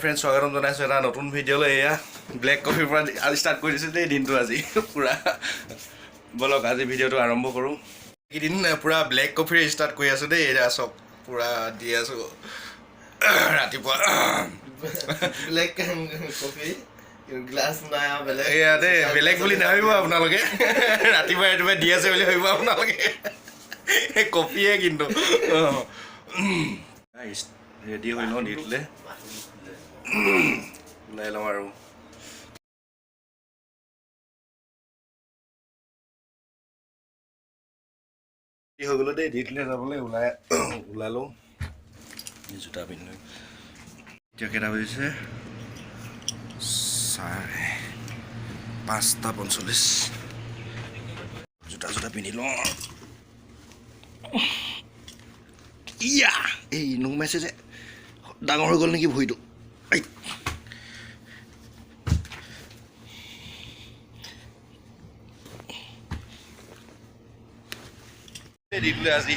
Friends স্বাগতম জনাইছোঁ এটা নতুন ভিডিঅ'লৈ। এয়া ব্লেক কফিৰ পৰা আজি ষ্টাৰ্ট কৰি দিছোঁ দেই দিনটো আজি পূৰা। ব'লক আজি ভিডিঅ'টো আৰম্ভ কৰোঁ। এইকেইদিন পূৰা ব্লেক কফিৰে ষ্টাৰ্ট কৰি আছোঁ দেই। এয়া চব পূৰা দি আছোঁ ৰাতিপুৱা ব্লেক কফি গ্লাছ নাই বেলেগ। এয়া দেই বেলেগ বুলি নাভাবিব আপোনালোকে, ৰাতিপুৱা ৰাতিপুৱা দি আছে বুলি ভাবিব আপোনালোকে, কফিয়ে কিন্তু। ৰেডি হৈ লওঁ, দি দিলে ওলাই লওঁ আৰু। হৈ গ'লো দেই, দি দিলে যাবলৈ ওলালোঁ জোতা পিন্ধি। এতিয়া কেইটা বাজিছে? 5:45। জোতা পিন্ধি লওঁ। ইয়া এই নোসোমাইছে যে, ডাঙৰ হৈ গ'ল নেকি ভৰিটো। দি দিলে আজি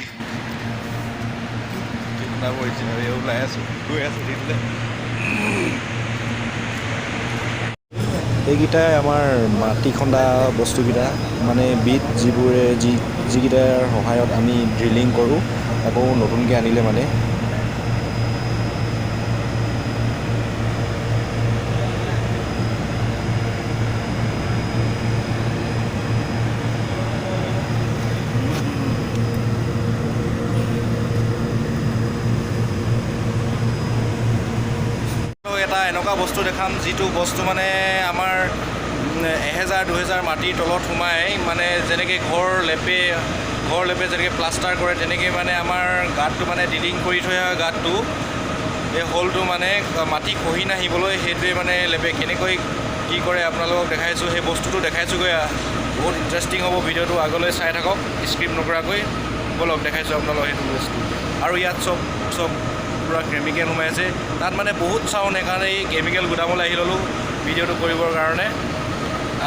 ওলাই আছোঁ, গৈ আছোঁ দি দিলে। এইকেইটাই আমাৰ মাটি খন্দা বস্তুকেইটা, মানে বিট যিকেইটাৰ সহায়ত আমি ড্ৰিলিং কৰোঁ, আকৌ নতুনকৈ আনিলে মানে। এটা এনেকুৱা বস্তু দেখাম যিটো বস্তু মানে আমাৰ 1000-2000 মাটিৰ তলত সোমাই, মানে যেনেকৈ ঘৰ লেপে যেনেকৈ প্লাষ্টাৰ কৰে, তেনেকৈ মানে আমাৰ গাঁতটো মানে ডিলিং কৰি থৈ অহা গাঁতটো, এই হ'লটো মানে মাটি খহি নাহিবলৈ সেইটোৱে মানে লেপে। কেনেকৈ কি কৰে আপোনালোকক দেখাইছোঁ, সেই বস্তুটো দেখাইছোঁগৈ। বহুত ইণ্টাৰেষ্টিং হ'ব ভিডিঅ'টো, আগলৈ চাই থাকক স্ক্ৰিপ্ট নকৰাকৈ। ব'লক দেখাইছোঁ আপোনালোকক সেইটো বস্তু। আৰু ইয়াত চব পূৰা কেমিকেল সোমাই আছে তাত, মানে বহুত চাউণ্ড, সেইকাৰণে এই কেমিকেল গুদামলৈ আহি ল'লোঁ ভিডিঅ'টো কৰিবৰ কাৰণে।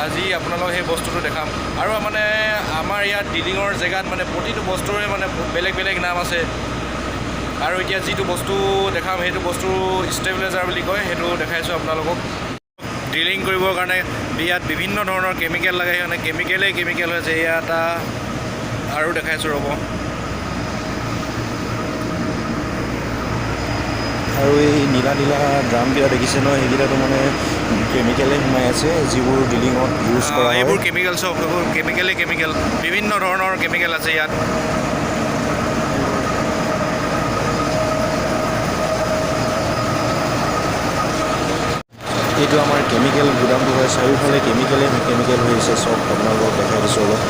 আজি আপোনালোকক সেই বস্তুটো দেখাম। আৰু মানে আমাৰ ইয়াত ডিলিঙৰ জেগাত মানে প্ৰতিটো বস্তুৰে মানে বেলেগ বেলেগ নাম আছে। আৰু এতিয়া যিটো বস্তু দেখাম সেইটো বস্তু ষ্টেবিলাইজাৰ বুলি কয়, সেইটো দেখাইছোঁ আপোনালোকক। ড্ৰিলিং কৰিবৰ কাৰণে ইয়াত বিভিন্ন ধৰণৰ কেমিকেল লাগে, সেইকাৰণে কেমিকেল হৈছে। ইয়াত আৰু দেখাইছোঁ ৰ'ব। আৰু এই নীলা ড্ৰামকেইটা দেখিছে নহয়, সেইকেইটাতো মানে কেমিকেলে সোমাই আছে, যিবোৰ ড্ৰিলিঙত ইউজ কৰা হয়। এইবোৰ কেমিকেল, চব সেইবোৰ কেমিকেল, বিভিন্ন ধৰণৰ কেমিকেল আছে ইয়াত। এইটো আমাৰ কেমিকেল গুদামটো হয়, চাৰিওফালে কেমিকেল হৈ আছে চব। আপোনালোকক দেখাই দিছোঁ অলপ।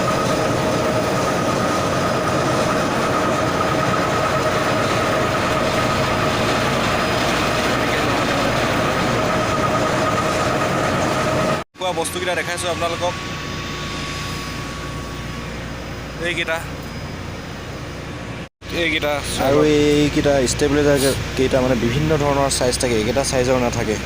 বস্তুকেইটা দেখাইছোঁ আপোনালোকক। এইকেইটা আৰু এইকেইটা ষ্টেবিলাইজাৰ কেইটা মানে বিভিন্ন ধৰণৰ চাইজ থাকে, এইকেইটা চাইজৰ নাথাকে।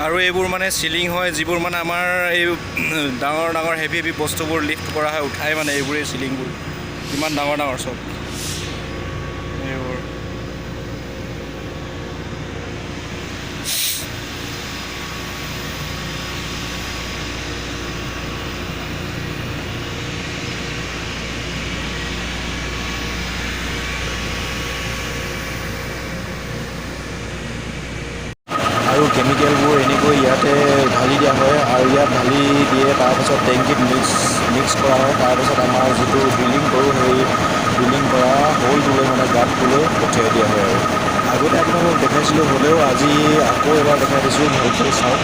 আৰু এইবোৰ মানে চিলিং হয়, যিবোৰ মানে আমাৰ এই ডাঙৰ হেভি বস্তুবোৰ লিফ্ট কৰা হয়, উঠাই মানে এইবোৰেই চিলিংবোৰ। ইমান ডাঙৰ চব এইবোৰ। আৰু কেমিকেলবোৰ এনেকৈ ইয়াতে ঢালি দিয়া হয়, আৰু ইয়াত ঢালি দিয়ে, তাৰপাছত টেংকিত মিক্স কৰা হয়। তাৰপাছত আমাৰ যিটো ড্ৰিলিং কৰোঁ, সেই ড্ৰিলিং কৰা হ'লটোলৈ মানে গাঁতটোলৈ পঠিয়াই দিয়া হয়। আৰু আগতে আপোনালোকক দেখাইছিলোঁ, হ'লেও আজি আকৌ এবাৰ দেখাই দিছোঁ, ভালকৈ চাওক।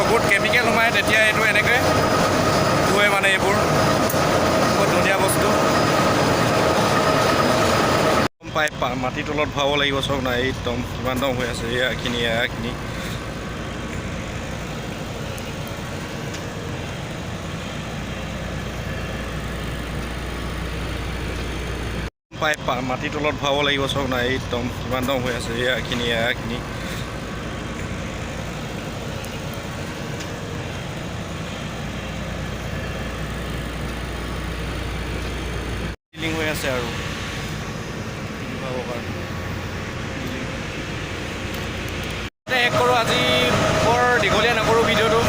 বহুত কেমিকেল সোমায় তেতিয়া এইটো এনেকৈ ধুৱে মানে এইবোৰ বহুত ধুনীয়া বস্তু পাই মাটিৰ তলত ভৰাব লাগিব চব নাই একদম কিমান দম হৈ আছে এয়াখিনি পাই মাটিৰ তলত ভৰাব লাগিব চব নাই একদম কিমান দম হৈ আছে এয়াখিনি ডিলিং হৈ আছে আৰু শেষ কৰোঁ আজি বৰ দীঘলীয়া নকৰোঁ ভিডিঅ'টো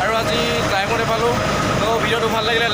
আৰু আজি টাইমতে পালোঁ তো ভিডিঅ'টো ভাল লাগিলে